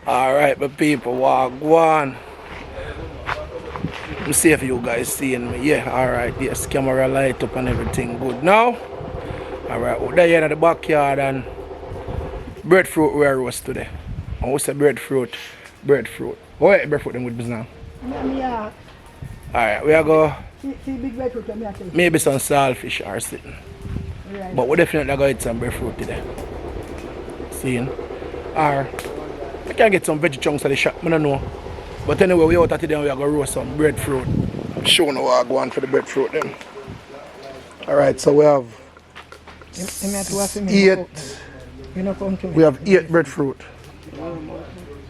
Alright, but people, walk one. Let me see if you guys seeing me. Yeah, alright, yes, camera light up and everything good now. Alright, we're there in the backyard and breadfruit we are roast today. And what's the breadfruit? Breadfruit. Oh, yeah, breadfruit them with me now. Yeah. Alright, we are go. See big breadfruit from here. Maybe some saltfish or something. Right. But we definitely going to eat some breadfruit today. Seeing? Or I can get some veggie chunks at the shop, I don't know. But anyway, we out today and we are going to roast some breadfruit. I'm showing you what I go on for the breadfruit then. Alright, so we have 8 breadfruit.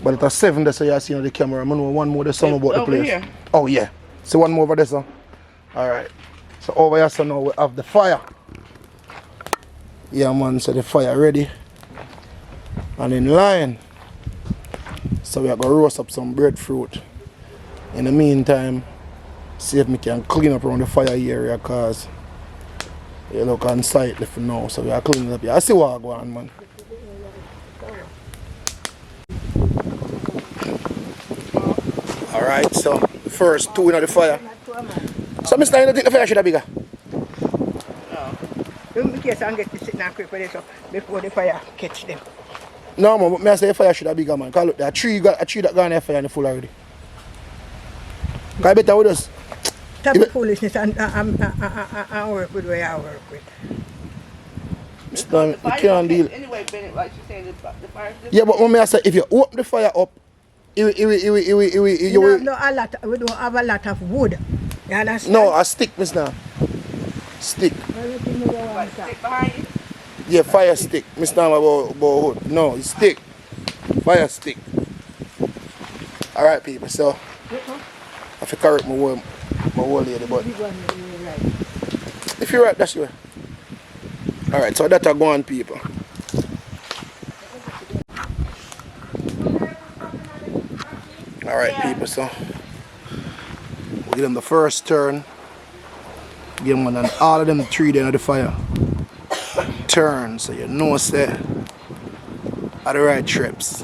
But it's a 7 there, so you see on the camera. I know one more there's some about the place. Here. Oh yeah. So one more over there, so. Alright. So over here, so now we have the fire. Yeah man, so the fire ready. And in line. So we are going to roast up some breadfruit. In the meantime, see if we can clean up around the fire area because you look unsightly for now. So we are cleaning up here. I see what I go on, man. Alright, so the first 2 in the fire. So Mr. You think the fire should be bigger? No. In case I get to sit and quick for this before the fire catch them. No man, but I say the fire should be bigger, man. Because look, there are a tree that gone there fire and full already. Because better with us. Type of foolishness and work with where I work with. Mr. You can't deal. Anyway, Bennett, like you saying, the fire. Yeah, but when I say if you open the fire up, No, a lot. We don't have a lot of wood. You understand? No, a stick, Mr. Stick. Like, stick behind you. Yeah, fire stick. Mr. About wood. No, it's stick. Fire stick. Alright people, so I have to correct my word lady, but if you're right, that's your. Alright, so that's a go on people. Alright people, so we give them the first turn. Give them one and all of them 3 there in the fire. Turn, so you know that are the right trips.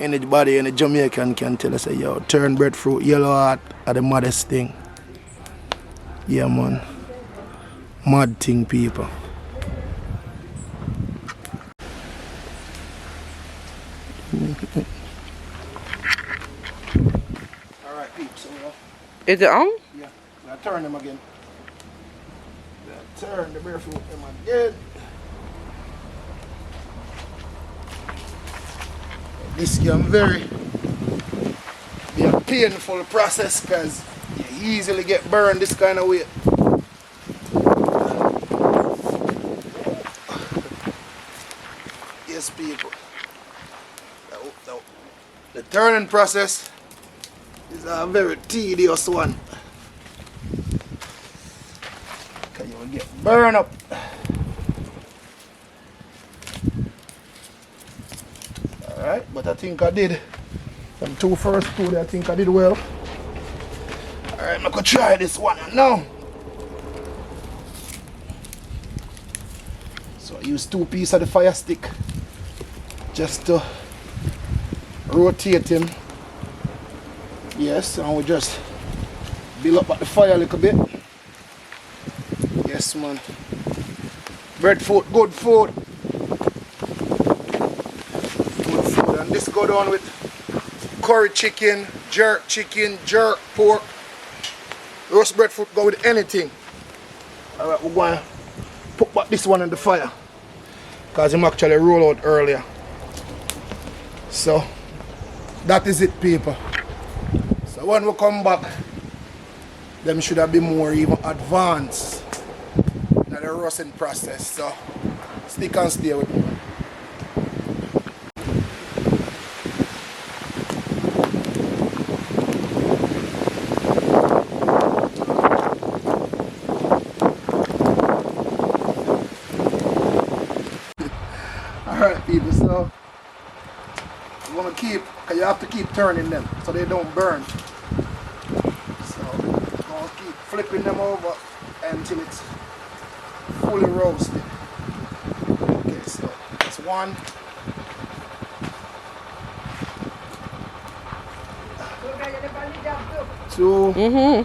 Anybody in the Jamaican can tell us, yo, turn breadfruit yellow heart are the maddest thing. Yeah man. Mad thing people. Alright peeps, so Is it on? yeah, I turn them again. Turn the breadfruit them again. This can be a painful process because you easily get burned this kind of way. Yes people. The turning process is a very tedious one. You will get burned up. Alright, but I think I did. Them first two, I think I did well. Alright, I'm gonna try this one now. So I use 2 pieces of the fire stick just to rotate him. Yes, and we just build up at the fire a little bit. Yes man. Breadfruit, good food. Good food. And this go down with curry chicken, jerk pork. Roast breadfruit go with anything. Alright, we're going to put back this one in the fire. Because him actually roll out earlier. So that is it people. So when we come back, them should have been more even advanced. The roasting process, so stick and stay with me. Alright people, so you want to keep, because you have to keep turning them so they don't burn. So I'll keep flipping them over until it's fully roasted. Okay, so that's one. 2. Mm-hmm.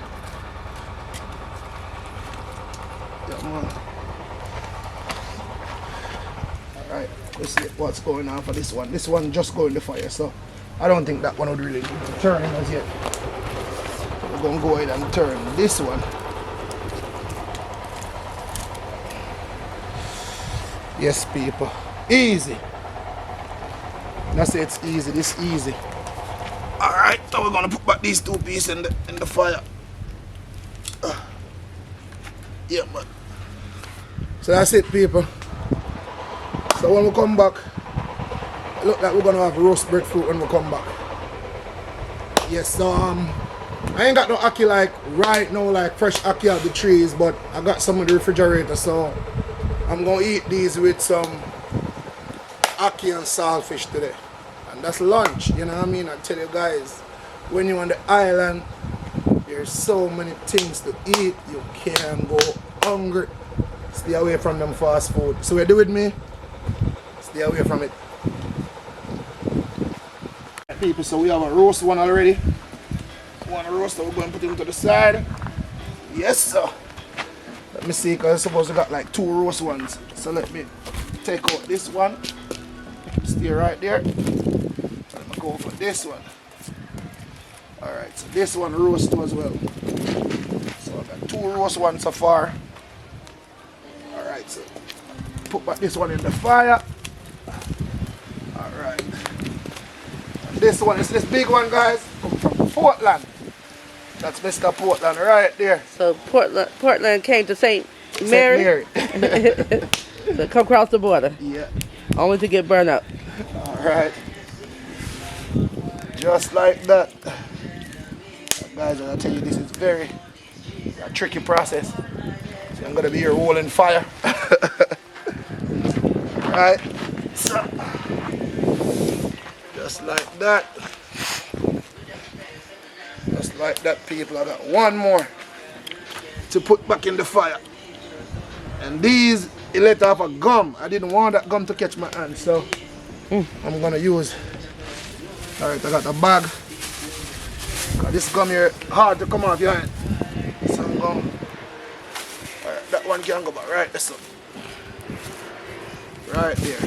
Yeah, man. Alright, let's see what's going on for this one. This one just going in the fire, so I don't think that one would really need to turn as yet. We're gonna go ahead and turn this one. Yes, people. Easy. I say it's easy, this easy. Alright, so we're gonna put back these 2 pieces in the fire. Yeah, man. So that's it, people. So when we come back, it look like we're gonna have roast breadfruit when we come back. Yes, so I ain't got no ackee like right now, like fresh ackee out the trees, but I got some in the refrigerator, so I'm gonna eat these with some ackee and saltfish today. And that's lunch, you know what I mean? I tell you guys, when you're on the island, there's so many things to eat, you can't go hungry. Stay away from them fast food. So you do with me? Stay away from it. People, so we have a roast one already. One roast, so we're going to put it to the side. Yes, sir. Let me see, because I suppose we got like 2 roast ones. So let me take out this one. Stay right there. Let me go for this one. Alright, so this one roast too as well. So I've got 2 roast ones so far. Alright, so put back this one in the fire. Alright. This one is this big one, guys, come from Portland. That's Mr. Portland right there. So Portland came to St. Mary. So come across the border. Yeah. Only to get burned up. Alright. Just like that. Guys, I tell you, this is very a tricky process. So I'm gonna be here rolling fire. Alright. So just like that. Just like that, people. I got one more to put back in the fire. And these, it let off a gum. I didn't want that gum to catch my hand, so I'm gonna use. Alright, I got a bag. Cause this gum here hard to come off your hand. So I'm going. Alright, that one can go back right there. So. Right there.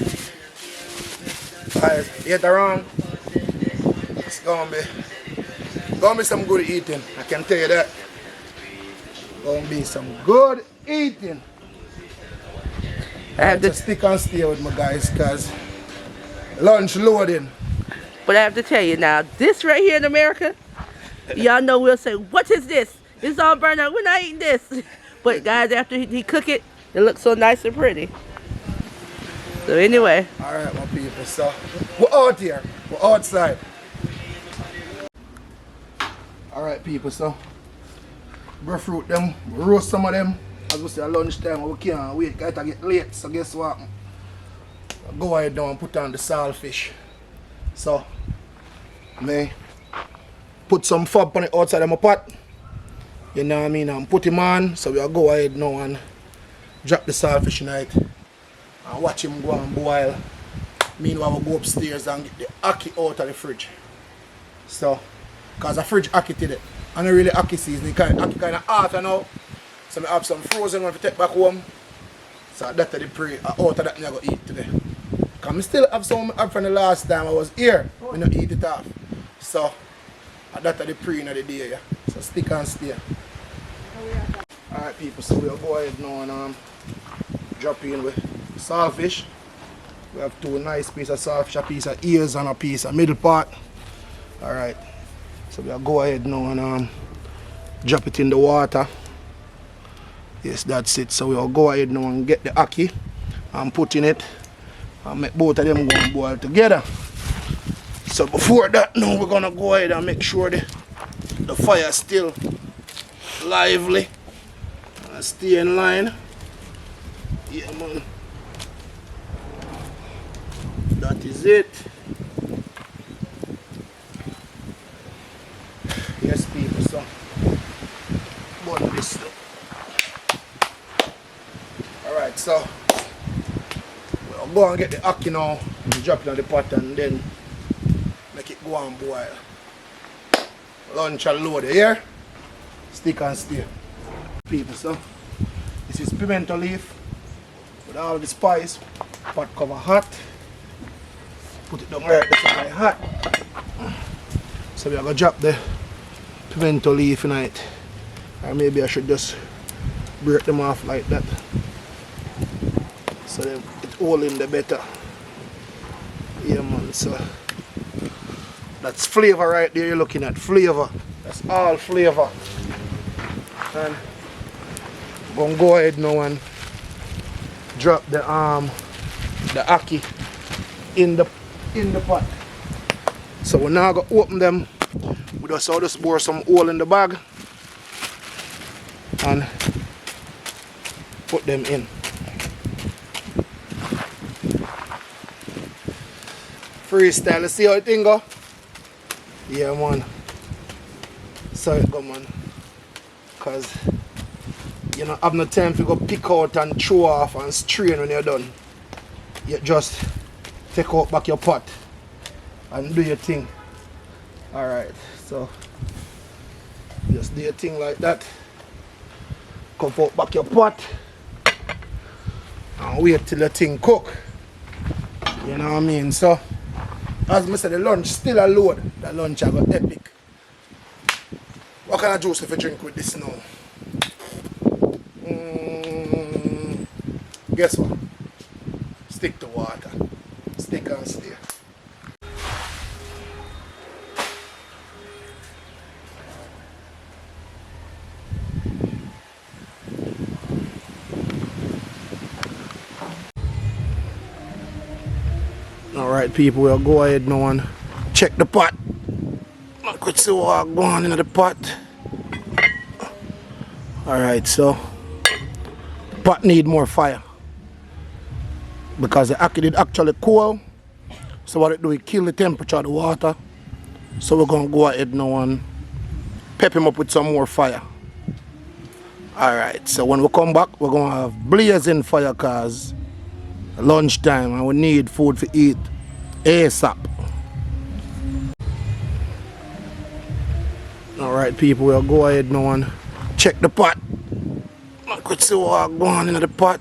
Alright, later on, it's gonna be some good eating. I can tell you that. Gonna be some good eating. I have to stick and stay with my guys, cause lunch loading. But I have to tell you now, this right here in America, y'all know we'll say, what is this? It's all burned up. We're not eating this. But guys, after he cook it, it looks so nice and pretty. So anyway. Alright, my people, so we're out here. We're outside. Alright, people, so breadfruit them, we roast some of them. As we say at lunchtime, we can't wait, gotta get late. So guess what? I'll go ahead now and put on the saltfish. So me put some fob on it outside of my pot. You know what I mean? And put him on. So we'll go ahead now and drop the saltfish in it. And watch him go and boil. Meanwhile, we'll go upstairs and get the ackee out of the fridge. So, because the fridge ackee today. And not really ackee season. Ackee kind of hot now. So I have some frozen one to take back home. So that's the pre out of that I'm going to eat today. Because I still have some up from the last time I was here. I don't eat it off. So that's the pre in the day. Yeah. So stick and stay. Alright people, so we'll go ahead now and drop in with saltfish. We have 2 nice pieces of saltfish, a piece of ears and a piece of middle part. Alright. So we'll go ahead now and drop it in the water. Yes, that's it. So we'll go ahead now and get the ackee and put in it and make both of them go and boil together. So before that now we're gonna go ahead and make sure the fire is still lively and stay in line. Yeah man. That is it. Yes people, so burn this stuff. Alright, so we'll go and get the ackee now and drop it on the pot and then make it go and boil. Lunch and load here. Stick and stay. People, so this is pimento leaf with all the spice. Pot cover hot. Put it down right there so it's hot. So we are gonna drop the pimento leaf in it. Or maybe I should just break them off like that. So they it all in the better. Yeah man, so that's flavor right there you're looking at. Flavor. That's all flavor. And I'm gonna go ahead now and drop the ackee in the pot. So we're now gonna open them. We just bore some oil in the bag and put them in. Freestyle, let's see how it thing go. Yeah man. So it go man. Cause you don't have no time to go pick out and throw off and strain when you're done. You just take out back your pot and do your thing. Alright, so just do your thing like that. Cover out back your pot and wait till the thing cook. You know what I mean? So as I said, the lunch still a load. The lunch I got epic. What kind of juice if you drink with this now? Guess what? Stick to water. Stick and stay. Alright people, we'll go ahead now and check the pot. I could see what going on in the pot. Alright, so pot need more fire. Because the ackee did actually cool. So what it do, it kill the temperature of the water. So we're gonna go ahead now and pep him up with some more fire. Alright, so when we come back, we're gonna have blazing fire cause lunchtime and we need food to eat ASAP. Alright people, we'll go ahead now and check the pot. I could see what going on in the pot.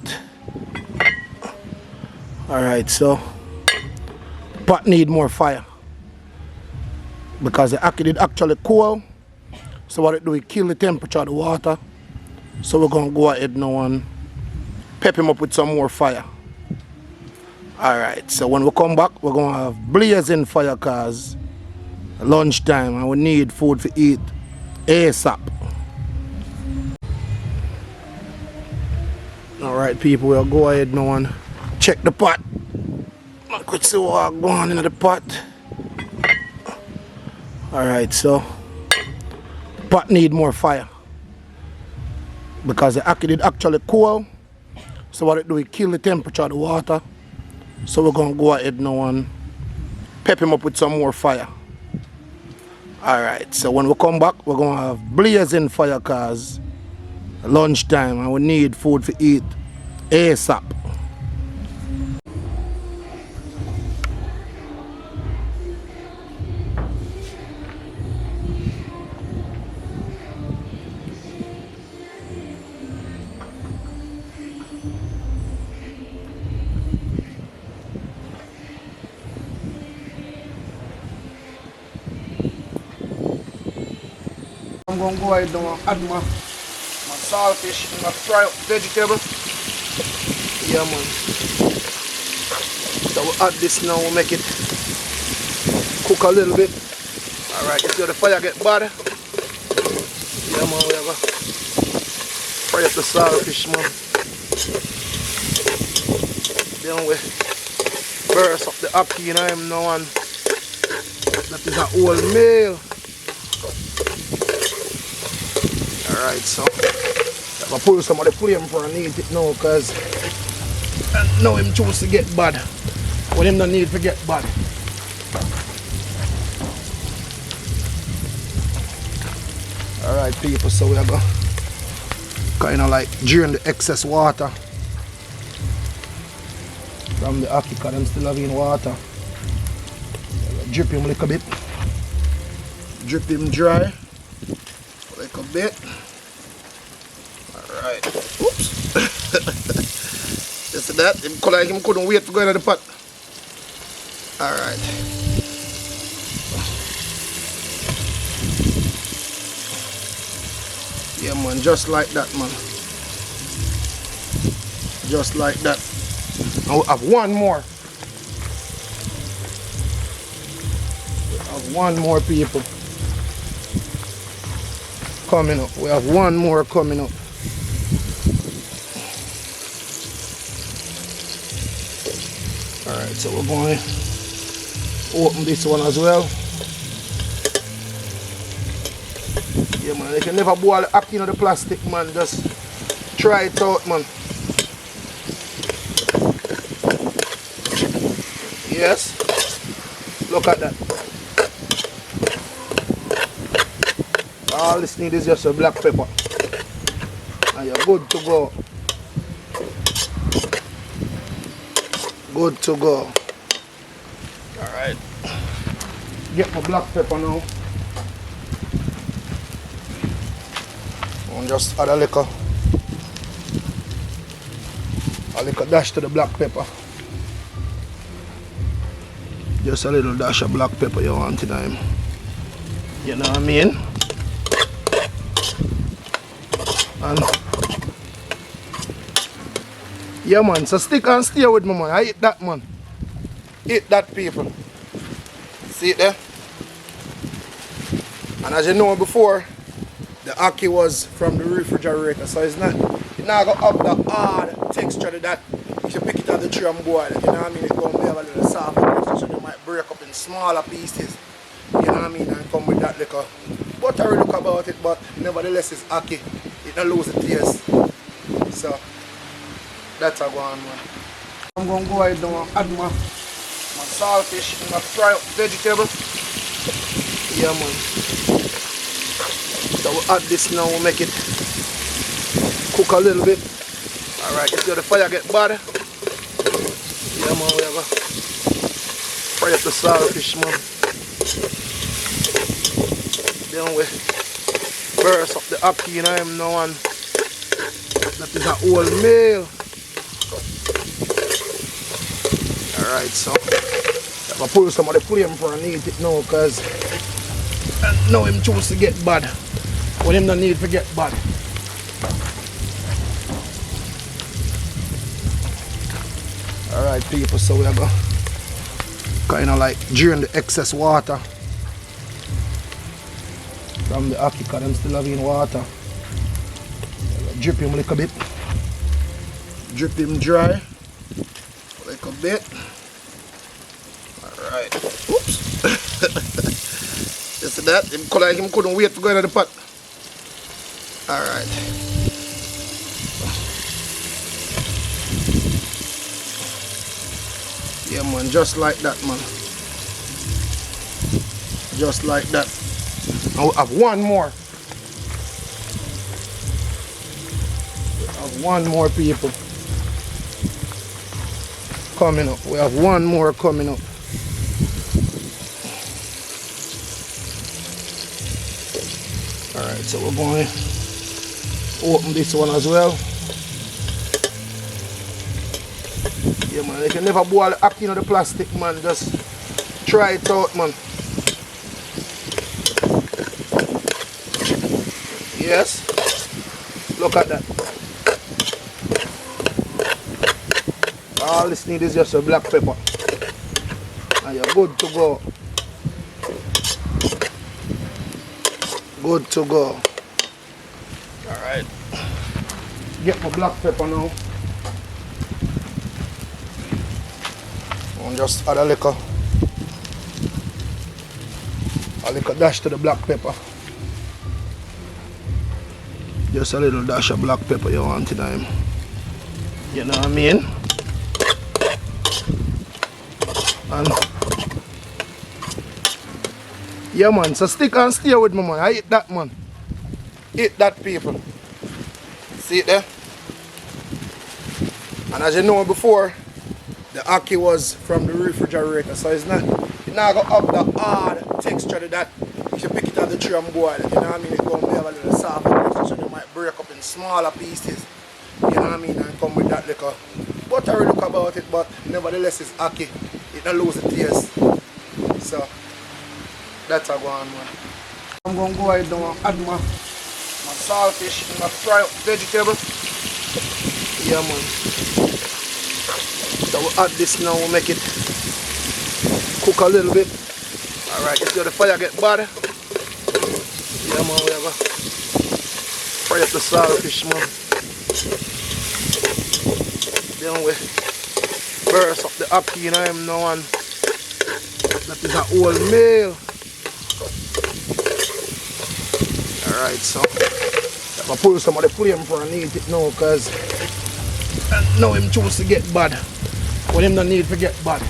Alright, so pot need more fire. Because the ackee did actually cool. So what it do, it kill the temperature of the water. So we're gonna go ahead now and pep him up with some more fire. Alright, so when we come back, we're gonna have blazing fire cause lunchtime and we need food to eat ASAP. Alright people, we'll go ahead now and check the pot. I could see what going on in the pot. Alright, so pot need more fire. Because the ackee did actually cool. So what it do, it kill the temperature of the water. So we're gonna go ahead now and pep him up with some more fire. Alright, so when we come back, we're gonna have blazing fire cause lunchtime and we need food to eat ASAP. I'm going to go ahead and add my saltfish and my fried vegetable. Yeah man. So we'll add this now, we'll make it cook a little bit. Alright, if the fire get bad, yeah man, we have to fry up the saltfish man. Then we burst up the ackee in him now and that is a whole meal. Alright, so I'm going to pull some of the flame for I need it now because now him choose to get bad when him don't need to get bad. Alright people, so we are going to kind of like drain the excess water from the ackee because I'm still having water. Drip him a little bit. Drip him dry. Like a bit. Alright. Oops. You see that? Him color like him couldn't wait to go into the pot. Alright. Yeah man, just like that man. Just like that. And we have one more. We have one more people coming up. We have one more coming up. Alright, so we're going to open this one as well. Yeah man, you can never boil the ackee in the plastic man, just try it out man. Yes, look at that. All this need is just a black pepper and you're good to go. Good to go. Alright, get my black pepper now. And just add a little dash to the black pepper. Just a little dash of black pepper you want in him. You know what I mean? And yeah man, so stick and stay with me man. I eat that man. Eat that people. See it there? And as you know before, the ackee was from the refrigerator, so it's not gonna have the hard texture that if you pick it out the tree and boil it, you know what I mean? It's gonna be a little soft texture, so they might break up in smaller pieces. You know what I mean? And come with that little buttery look about it, but nevertheless it's ackee. It don't lose the taste. So that's a go on man. I'm gonna go ahead and add my saltfish and my fry up vegetable. Yeah man. So we'll add this now, we'll make it cook a little bit. Alright, if the fire get bad, yeah man, we have a fry up the saltfish man. Then we burst up the ackee, you know him now, and that is a whole meal. Alright, so I'm gonna pull some of the flame for and eat it now, because I know him choose to get bad when him don't need to get bad. Alright people, so we are going to kind of like drain the excess water from the ackee, because I'm still having water. Drip him a little bit. Drip him dry a little bit. Alright. Oops. You see that? Him color like him couldn't wait to go into the pot. Alright. Yeah man, just like that man. Just like that. And we have one more. We have one more people coming up. We have one more coming up. Alright, so we're going to open this one as well. Yeah man, you can never boil the ackee in the plastic man, just try it out man. Yes, look at that. All this need is just a black pepper and you're good to go. Good to go. Alright. Get my black pepper now. And just add a little dash to the black pepper. Just a little dash of black pepper you want in him. You know what I mean? And yeah man, so stick and stay with me man. I eat that man. Eat that people. See it there? And as you know before, the ackee was from the refrigerator, so it's not gonna have the hard texture that if you pick it out the tree and boil it, you know what I mean, it's going to be a little soft, so they might break up in smaller pieces, you know what I mean, and come with that little buttery look about it, but nevertheless it's ackee, it don't lose the taste, so that's a go on, man. I'm going to go ahead and add my saltfish and my fry up vegetable, yeah man, so we'll add this now, we'll make it cook a little bit. Alright, if the fire get bad, yeah man, we have to fry up the saltfish, man. Then we burst up the ackee, you know, him now, and that is a whole meal. Alright, so if I pull some of the flame for and eat it now, because now him choose to get bad when him don't need to get bad.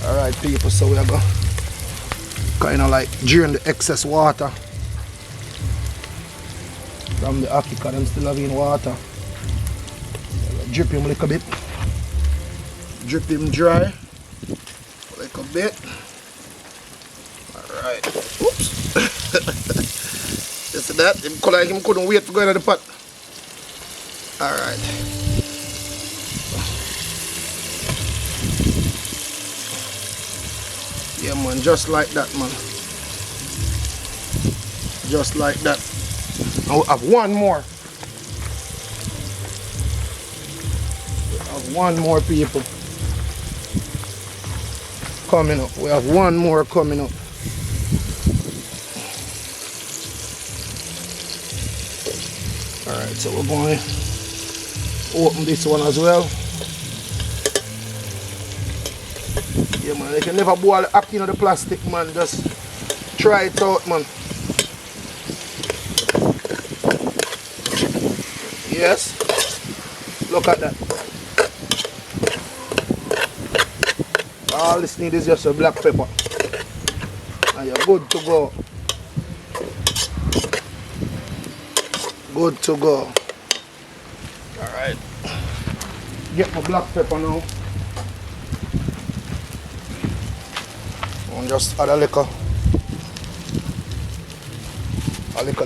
Alright people, so we are going to kind of like drain the excess water from the ackee, because I'm still having water. Drip him a little bit. Drip him dry a little bit. Alright. Oops. You see that? Him like him couldn't wait to go into the pot. Alright. Yeah man, just like that man. Just like that. I'll have one more. We have one more people coming up. We have one more coming up. Alright, so we're going to open this one as well. Yeah man, you can never boil the ackee in the plastic man, just try it out man. Yes, look at that. All this need is just a black pepper and you're good to go. Good to go. Alright, get my black pepper now. And just add a little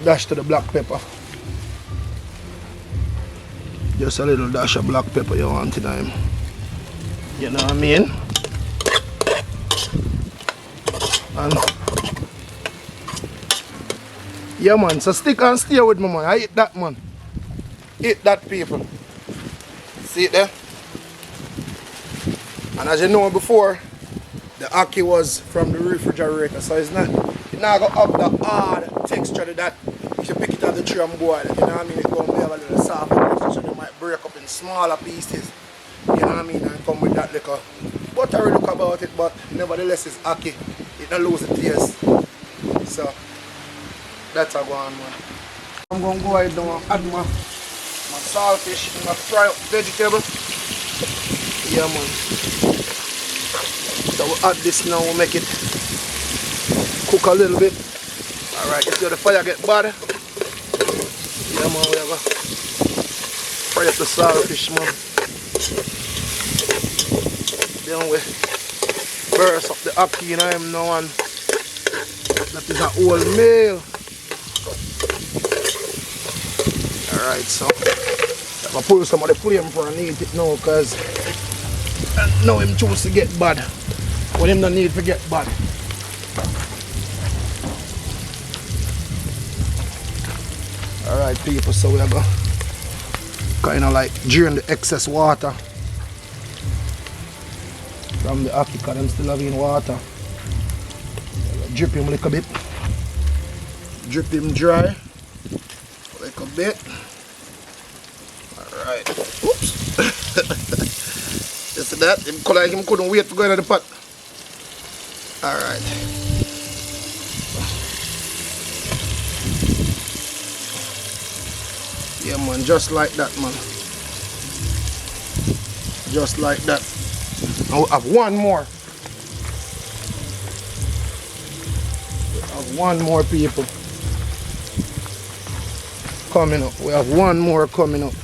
dash to the black pepper. Just a little dash of black pepper you want in time. You know what I mean? And yeah man, so stick and stay with me man. I eat that man. Eat that people. See it there? And as you know before, the ackee was from the refrigerator, so it's not gonna have the hard texture that if you pick it out the tree and boil it, you know what I mean, it's gonna be a little soft, so they might break up in smaller pieces, you know what I mean, and come with that little buttery look about it, but nevertheless it's ackee, it don't lose the taste, so that's a go on man. I'm gonna go ahead and add my saltfish and my fry up vegetable, yeah man. So we'll add this now, we'll make it cook a little bit. Alright, if the fire get bad, yeah man, we have to fry up the saltfish man. Then we burst up the ackee, you know him now, and that is a whole meal. Alright, so if I pull some of the flame for and eat it now, because now him choose to get bad when him don't need to get bad. Alright people, so we are going to kind of like drain the excess water from the ackee, because I'm still having water. Drip him a little bit. Drip him dry a little bit. Alright. Oops. You see that? Him like him couldn't wait to go into the pot. Alright. Yeah man, just like that man. Just like that. I'll have one more. We have one more people coming up. We have one more coming up.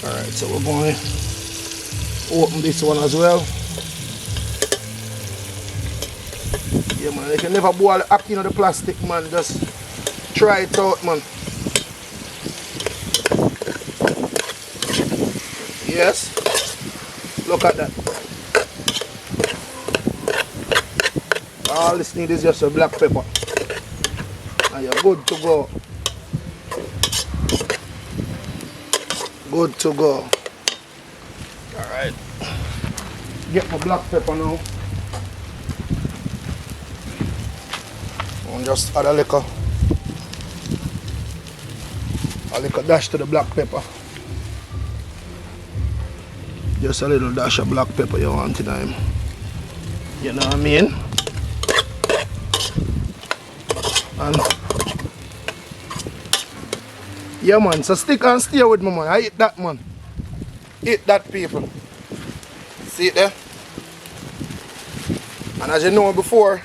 Alright, so we're going to open this one as well. Yeah man, you can never boil ackee in the plastic man, just try it out man. Yes, look at that. All this need is just a black pepper and you're good to go. Good to go. Alright, get my black pepper now and just add a little dash to the black pepper. Just a little dash of black pepper you want in time. You know what I mean? And yeah man, so stick and stay with me man. I eat that man. Eat that people. See it there? And as you know before,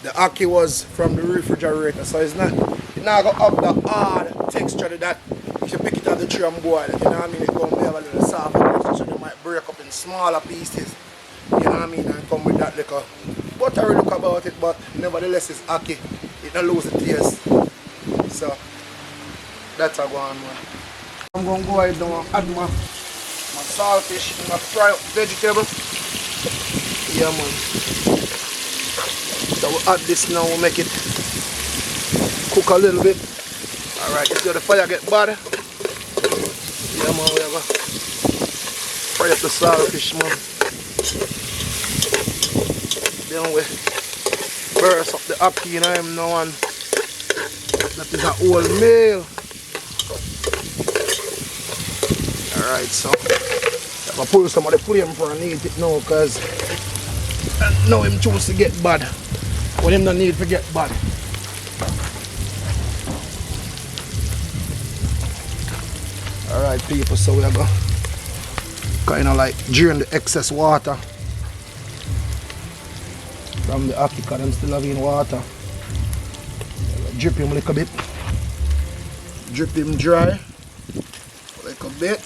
the ackee was from the refrigerator, so it's not gonna have the hard texture that if you pick it out of the tree and boil it, you know what I mean? It's gonna be a little soft, so you might break up in smaller pieces. You know what I mean? And come with that little buttery look about it, but nevertheless it's ackee. It don't lose the taste. So that's a go on man. I'm gonna go ahead and add my saltfish, my fry up vegetable. Yeah man. So we'll add this now, we'll make it cook a little bit. Alright, if the fire get bad, yeah man, we have to fry up the saltfish man. Then we burst up the ackee and I'm now on. That is a whole meal. Alright, so I'm pull some of the flame for and eat it now because now him choose to get bad. When him don't need to get bad. Alright people, so we are going kind of like drain the excess water from the ackee because I'm still having water. Drip him a little bit. Drip him dry. A little bit.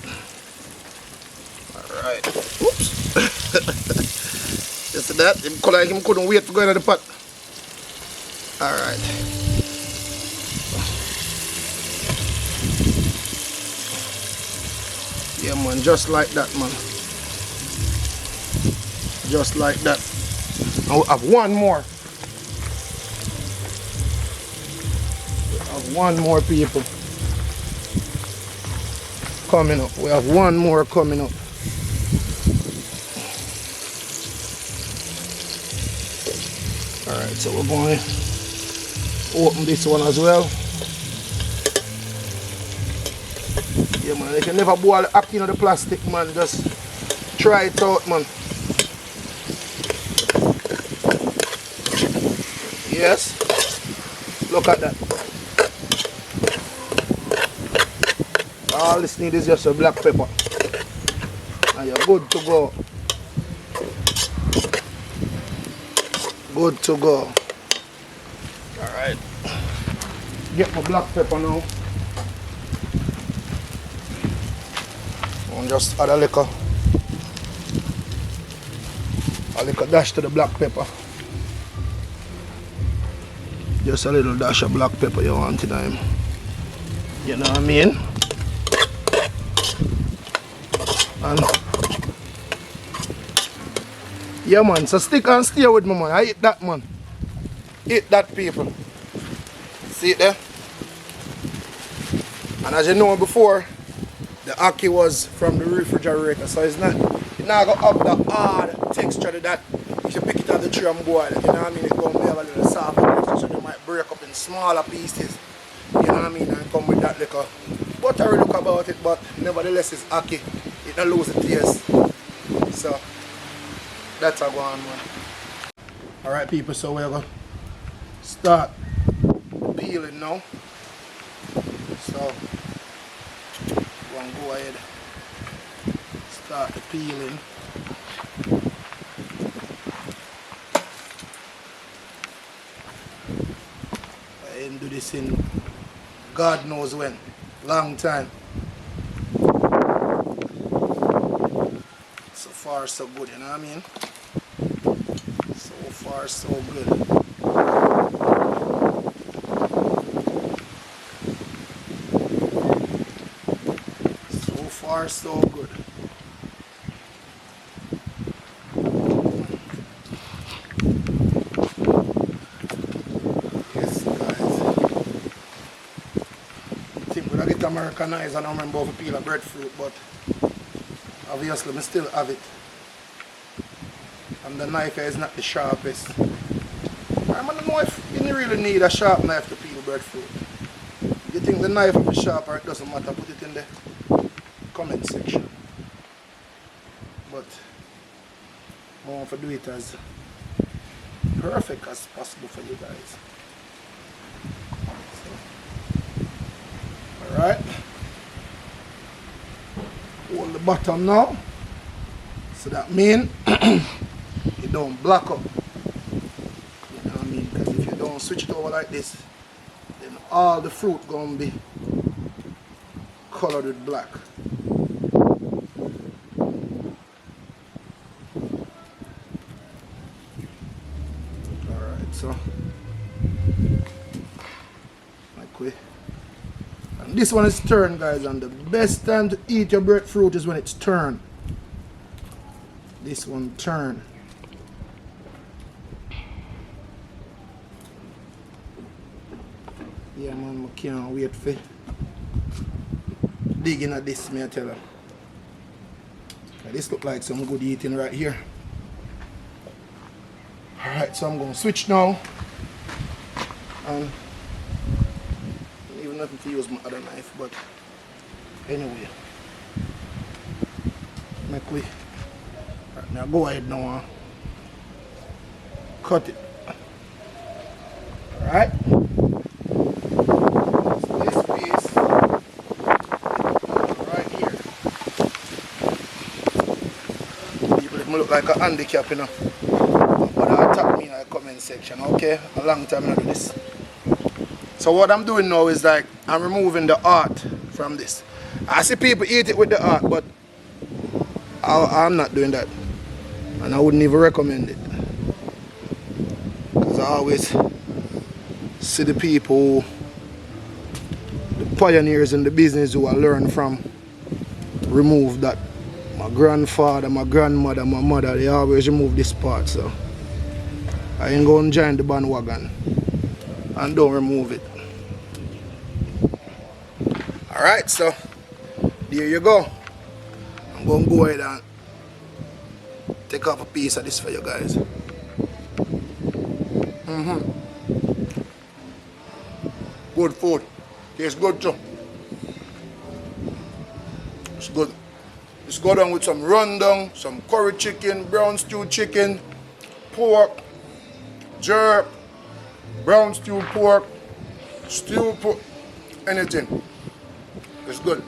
Alright. Oops. You see that? Him couldn't wait to go into the pot. Alright. Yeah man, just like that man. Just like that. And we have one more. We have one more people coming up. We have one more coming up. Alright, so we're going to open this one as well. Yeah man, you can never boil ackee in the plastic man, just try it out man. Yes, look at that. All this need is just a black pepper and you're good to go. Good to go. Alright. Get my black pepper now. And just add a little dash to the black pepper. Just a little dash of black pepper you want in time. You know what I mean? And yeah man, so stick and stay with me man. I eat that man. Eat that people. See it there? And as you know before, the ackee was from the refrigerator, so it's not gonna have the hard texture that if you pick it out of the tree and boil it, you know what I mean? It's gonna be a little soft, so you might break up in smaller pieces. You know what I mean? And come with that little buttery look about it, but nevertheless it's ackee. It don't lose the taste. So that's a go on man. Alright people, so we're gonna start peeling now. So go ahead, start the peeling. I didn't do this in God knows when, long time. far so good, you know what I mean? So far so good. So far so good. Yes guys. I think we're gonna get Americanized and I don't remember how to peel a breadfruit, but obviously I still have it. And the knife is not the sharpest. I don't know if you really need a sharp knife to peel breadfruit. If you think the knife is sharp or it doesn't matter, put it in the comment section. But I want to do it as perfect as possible for you guys. So, alright. Hold the bottom now. So that means it don't black up. You know what I mean? Because if you don't switch it over like this, then all the fruit gonna be colored with black. Alright, so like we, and this one is turned, guys, and the best time to eat your breadfruit is when it's turned. This one turn. Yeah man, I can't wait for digging at this, may I tell you. This look like some good eating right here. Alright, so I'm going to switch now. And even nothing to use my other knife, but anyway. Make we right, now go ahead now and cut it. Alright. So this piece right here. People it look like a handicap, you know. But I'll tap me in the comment section, okay? A long time I do this. So what I'm doing now is like I'm removing the heart from this. I see people eat it with the heart, but I'm not doing that. And I wouldn't even recommend it. Because I always see the people, the pioneers in the business who I learned from, remove that. My grandfather, my grandmother, my mother, they always remove this part. So I ain't going to join the bandwagon and don't remove it. Alright, so there you go. I'm going to go ahead and take off a piece of this for you guys. Good food. Tastes good too. It's good. It's go down with some rundown, some curry chicken, brown stew chicken, pork, jerk, brown stew pork, stew pork, anything. It's good.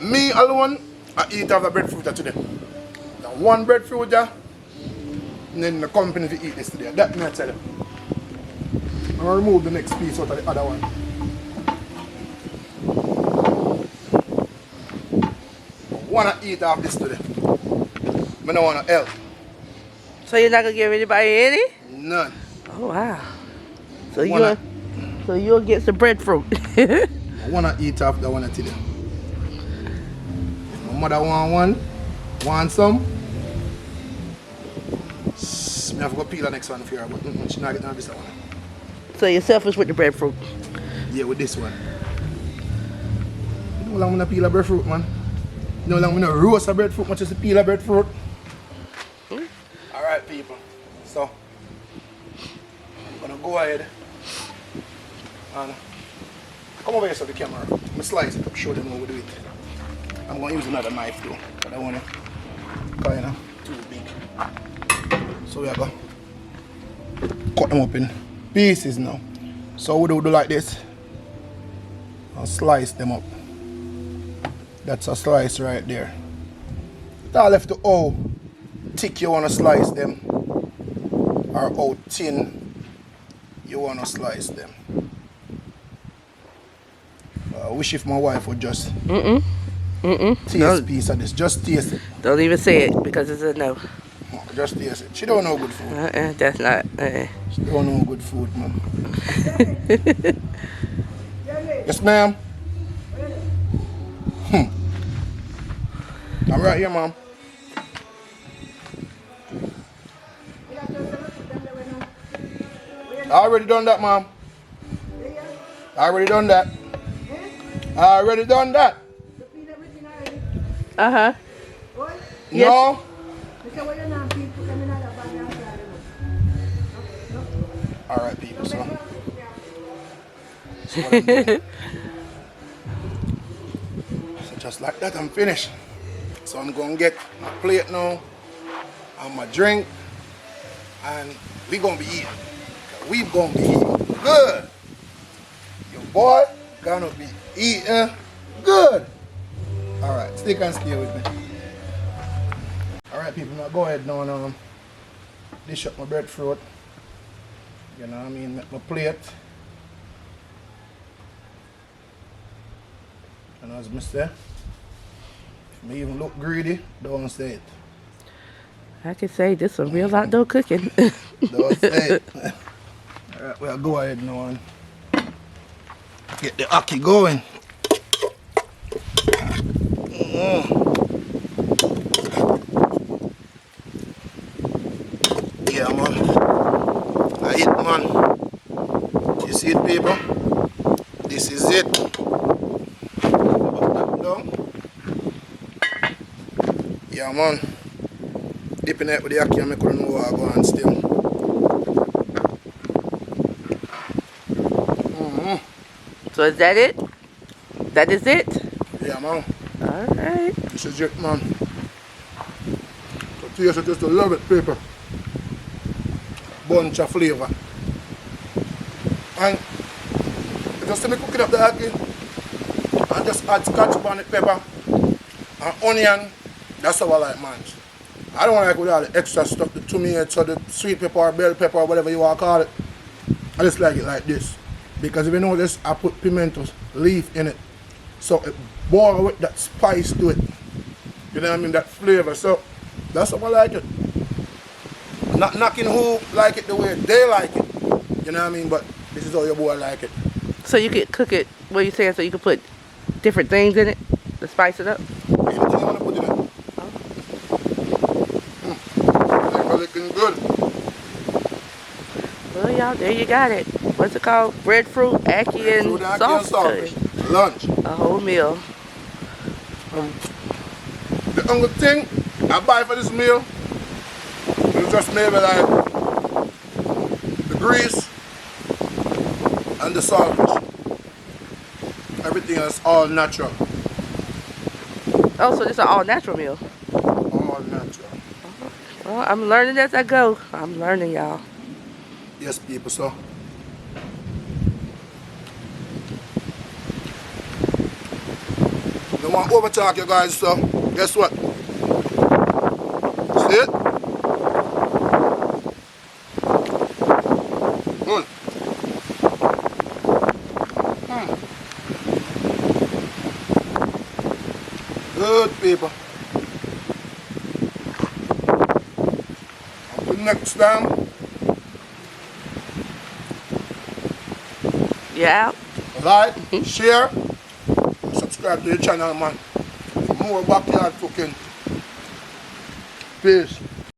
Me alone, I eat half the breadfruit today. Now one breadfruit there, and then the company to eat this today. That may I tell you. I'm going to remove the next piece out of the other one. I want to eat half this today. I don't want to help. So you're not gonna give anybody any? None. Oh wow. So you'll get some breadfruit. I want to eat half the one today. If my mother want some, I have to go peel the next one for her, but she's not getting this one. So you're selfish with the breadfruit. Yeah, with this one. You know how long I'm gonna peel a breadfruit, man? You know how long I'm gonna roast a breadfruit, much as to peel a breadfruit? Alright, people. So, I'm gonna go ahead and come over here so the camera. I'm gonna slice it up, show them how we do it. I'm gonna use another knife though, but I want it kinda too big. So we are gonna cut them up in pieces now. So we do like this. I'll slice them up. That's a slice right there. It's all left to how thick you want to slice them or how thin you want to slice them. I wish if my wife would just Taste a piece of this. Just taste it. Don't even say it because it's a no. Just taste it. She don't know good food. That's not. She don't know good food, man. Yes, ma'am. I'm right here, ma'am. I already done that, ma'am. I already done that. I already done that. Uh-huh. Yes. No. All right, people. So just like that, I'm finished. So I'm gonna get my plate now and my drink, and we gonna be eating. We gonna be eating good. Your boy gonna be eating good. All right, stick and stay with me. All right, people. Now go ahead now and dish up my breadfruit. You know what I mean? Make my plate. And as I say, if me even look greedy, don't say it. I can say this is real outdoor cooking. Don't say it. Alright, we'll go ahead now and get the ackee going. Yeah, man. I eat, man. You see it, people? This is it. Yeah, man. Dipping it with the ackee and make it know what I go on still. So is that it? That is it? Yeah, man. Alright. This is it, man. So taste it, just to love it, people. Bunch of flavor. And just to me cooking up the ackee, and just add ketchup on it, pepper, and onion. That's how I like mine. I don't like with all the extra stuff, the tomatoes or the sweet pepper or bell pepper or whatever you want to call it. I just like it like this. Because if you notice, I put pimento leaf in it. So it boils with that spice to it. You know what I mean? That flavor. So that's how I like it. Not knocking who like it the way they like it. You know what I mean? But this is how your boy like it. So you could cook it, what are you saying, so you could put different things in it to spice it up? Anything you want to put in it. Looking good. Well, y'all, there you got it. What's it called? Breadfruit, ackee, and sausage. Lunch. A whole meal. The only thing I buy for this meal is just maybe like the grease and the saltfish. Everything else all natural. Oh, so this is an all-natural meal. All natural. Well, I'm learning as I go. I'm learning, y'all. Yes, people, so. Don't want to overtalk you guys, so guess what? See it? Good. Good, people. Until next time. Yeah. Like, share, subscribe to the channel, man. More backyard cooking. Peace.